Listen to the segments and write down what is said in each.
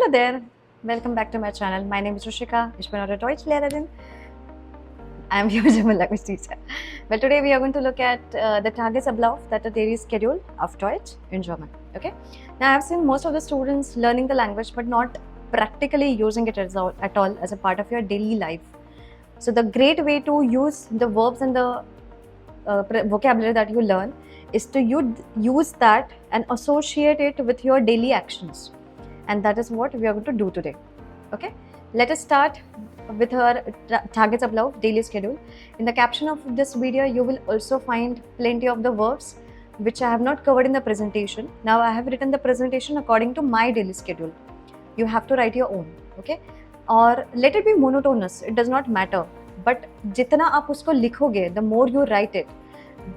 Hello there, welcome back to my channel. My name is Rushika, ich bin eure Deutschlehrerin. I am your German language teacher. Well, today we are going to look at the Tagesablauf, that is daily schedule of Deutsch in German. Okay. Now I have seen most of the students learning the language but not practically using it at all as a part of your daily life. So the great way to use the verbs and the vocabulary that you learn is to use that and associate it with your daily actions. And that is what we are going to do today. Okay, let us start with our Tagesablauf daily schedule. In the caption of this video, you will also find plenty of the verbs which I have not covered in the presentation. Now I have written the presentation according to my daily schedule. You have to write your own. Okay, or let it be monotonous, it does not matter. But jitna aap usko likhoge, the more you write it,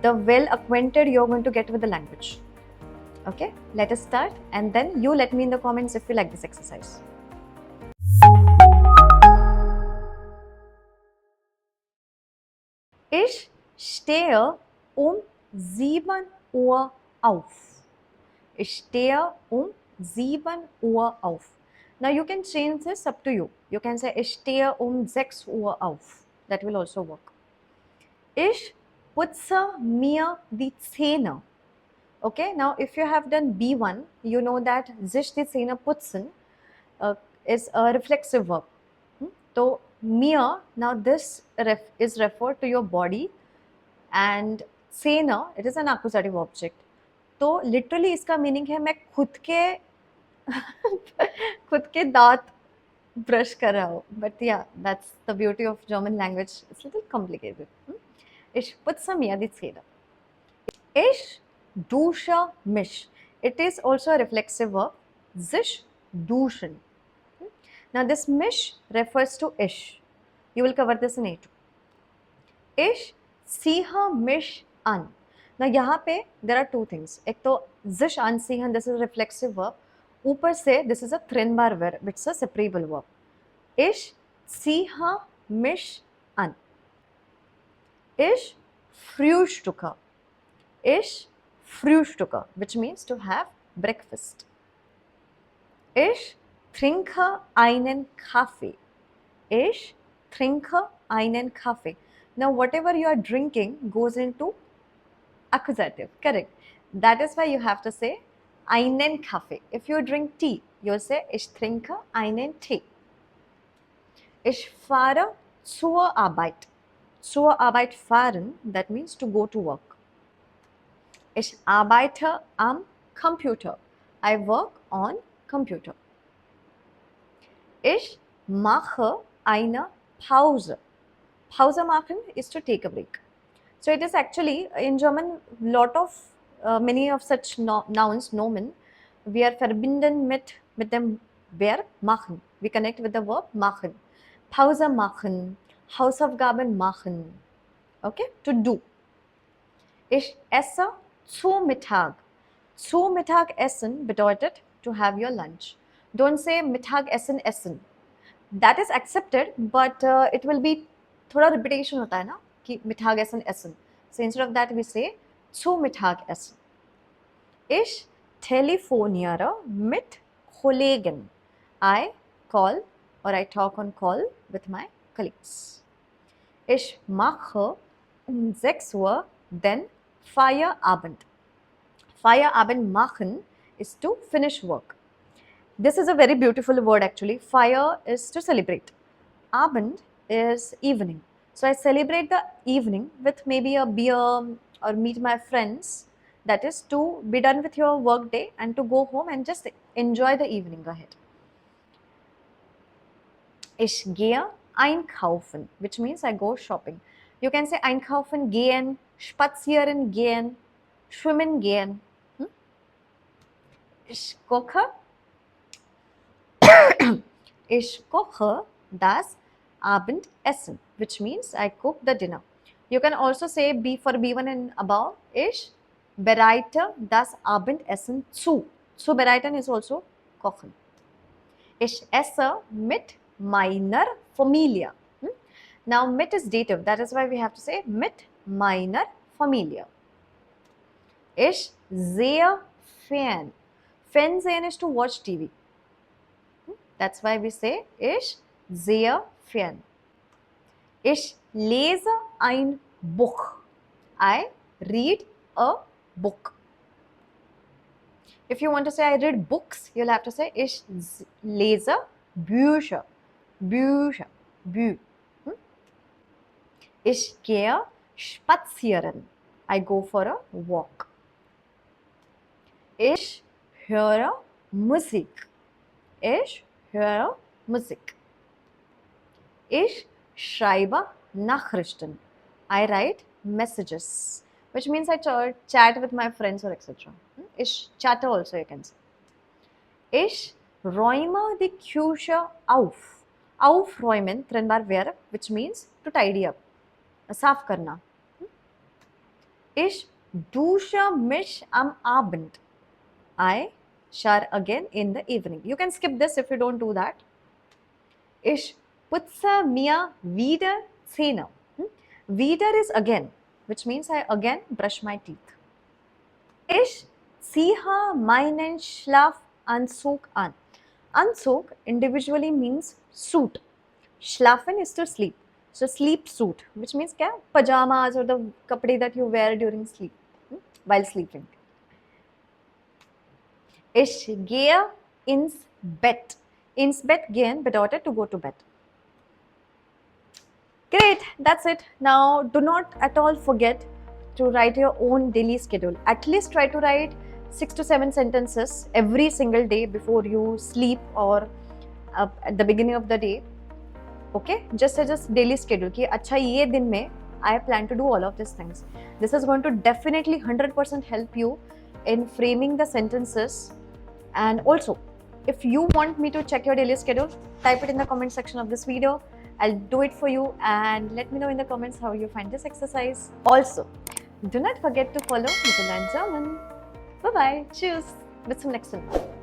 the well acquainted you're going to get with the language. Okay, let us start, and then you let me in the comments if you like this exercise. Ich stehe um 7 Uhr auf. Ich stehe um 7 Uhr auf. Now you can change this up to you. You can say ich stehe um 6 Uhr auf. That will also work. Ich putze mir die Zähne. Okay, now if you have done B1, you know that sich die Zähne putzen is a reflexive verb. So mir, now this is referred to your body, and Zähne, it is an accusative object. तो literally इसका meaning है मैं खुद के दांत brush कर रहा हूँ. But yeah, that's the beauty of German language. It's a little complicated. Ich putze mir die Zähne. Ich dusche mich. It is also a reflexive verb. Sich duschen. Now this mich refers to ich. You will cover this in A2. Ich ziehe mich an. Now यहाँ पे there are two things. एक तो sich anziehen, this is a reflexive verb. ऊपर से this is a trennbar verb. It's a separable verb. Ich ziehe mich an. Ich frühstücke. Ich frühstücke, which means to have breakfast. Ich trinke einen Kaffee. Ich trinke einen Kaffee. Now whatever you are drinking goes into accusative, correct? That is why you have to say einen Kaffee. If you drink tea, you'll say ich trinke einen Tee. Ich fahre zur Arbeit. Zur Arbeit fahren, that means to go to work. Ich arbeite am Computer. I work on computer. Ich mache eine Pause. Pause machen is to take a break. So it is actually in German lot of many of such nouns, Nomen, we are verbinden mit dem Verb machen. We connect with the verb machen. Pause machen, Hausaufgaben machen. Okay, to do. Ich esse zu Mittag. Zu Mittag essen bedeutet to have your lunch. Don't say Mittagessen essen. That is accepted, but it will be थोड़ा repetition होता है ना कि Mittagessen essen. So instead of that we say zu Mittagessen. Ich telefoniere mit Kollegen. I call or I talk on call with my colleagues. Ich mache um 6 Uhr den Feierabend. Feierabend machen is to finish work. This is a very beautiful word actually. Fire is to celebrate. Abend is evening. So I celebrate the evening with maybe a beer or meet my friends. That is to be done with your work day and to go home and just enjoy the evening ahead. Ich gehe einkaufen, which means I go shopping. You can say einkaufen gehen, spazieren gehen, schwimmen gehen. Ich koche. Ich koche das Abendessen, which means I cook the dinner. You can also say for B1 and above, ich bereite das Abendessen zu. Zu bereiten is also kochen. Ich esse mit meiner Familie. Now mit is dative, that is why we have to say mit meiner Familie. Ich sehe Fern. Fernsehen is to watch TV. That's why we say ich sehe fern. Ich lese ein Buch. I read a book. If you want to say I read books, you'll have to say ich lese Bücher. Bücher. Bü. Ich gehe spazieren. I go for a walk. Ich höre Musik. Ich höre Musik. Ich schreibe Nachrichten. I write messages, which means I chat with my friends or etc. Ich chatte also, you can say. Ich räume die Küche auf. Aufräumen, trennbar Verb, which means to tidy up. साफ करना. Ich dusche mich am Abend. I shower again in the evening. You can skip this if you don't do that. Ich putze mir wieder Zähne. Wieder is again, which means I again brush my teeth. Ich ziehe meinen Schlafanzug an. Anzug individually means suit. Schlafen is to sleep. So sleep suit, which means क्या? Pajamas or the kapde that you wear during sleep, while sleeping. Ich gehe ins Bett. Ins Bett gehen bedeutet to go to bed. Great, that's it. Now do not at all forget to write your own daily schedule. At least try to write 6 to 7 sentences every single day before you sleep or at the beginning of the day. Okay, just as a daily schedule कि अच्छा ये दिन में I plan to do all of these things. This is going to definitely 100% help you in framing the sentences. And also, if you want me to check your daily schedule, type it in the comment section of this video. I'll do it for you and let me know in the comments how you find this exercise. Also, do not forget to follow Little Learn German. Bye bye. Cheers. Bis zum nächsten Mal.